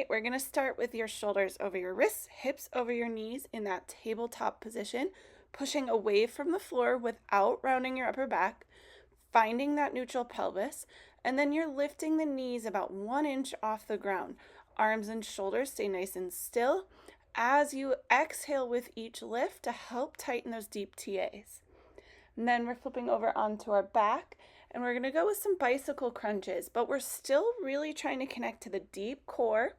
right, we're going to start with your shoulders over your wrists, hips over your knees in that tabletop position, pushing away from the floor without rounding your upper back, finding that neutral pelvis, and then you're lifting the knees about 1 inch off the ground. Arms and shoulders stay nice and still as you exhale with each lift to help tighten those deep TAs. And then we're flipping over onto our back, and we're going to go with some bicycle crunches, but we're still really trying to connect to the deep core.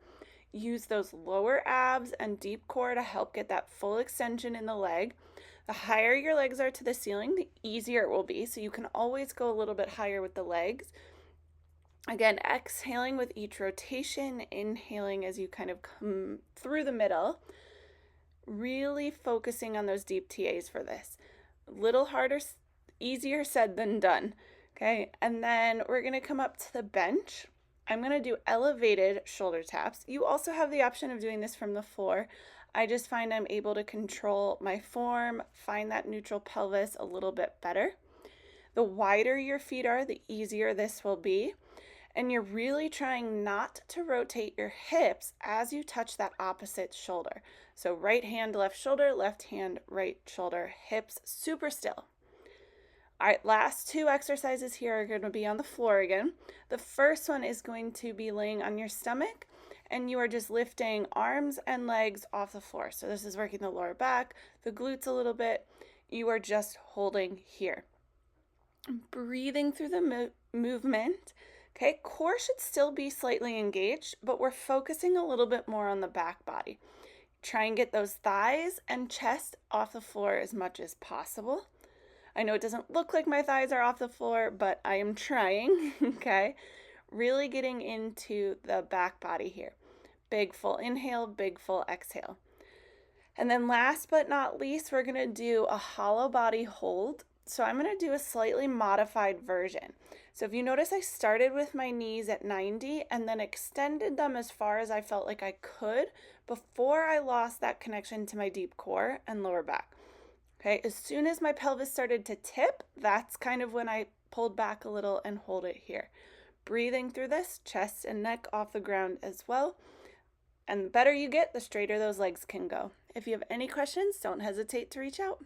Use those lower abs and deep core to help get that full extension in the leg. The higher your legs are to the ceiling, the easier it will be, so you can always go a little bit higher with the legs. Again, exhaling with each rotation, inhaling as you kind of come through the middle. Really focusing on those deep TAs for this. A little harder, easier said than done. Okay, and then we're going to come up to the bench. I'm going to do elevated shoulder taps. You also have the option of doing this from the floor. I just find I'm able to control my form, find that neutral pelvis a little bit better. The wider your feet are, the easier this will be. And you're really trying not to rotate your hips as you touch that opposite shoulder. So right hand, left shoulder, left hand, right shoulder, hips super still. All right, last two exercises here are going to be on the floor again. The first one is going to be laying on your stomach, and you are just lifting arms and legs off the floor. So this is working the lower back, the glutes a little bit. You are just holding here. Breathing through the movement. Okay, core should still be slightly engaged, but we're focusing a little bit more on the back body. Try and get those thighs and chest off the floor as much as possible. I know it doesn't look like my thighs are off the floor, but I am trying, okay? Really getting into the back body here. Big full inhale, big full exhale. And then last but not least, we're gonna do a hollow body hold. So I'm gonna do a slightly modified version. So if you notice, I started with my knees at 90 and then extended them as far as I felt like I could before I lost that connection to my deep core and lower back. Okay, as soon as my pelvis started to tip, that's kind of when I pulled back a little and hold it here. Breathing through this, chest and neck off the ground as well. And the better you get, the straighter those legs can go. If you have any questions, don't hesitate to reach out.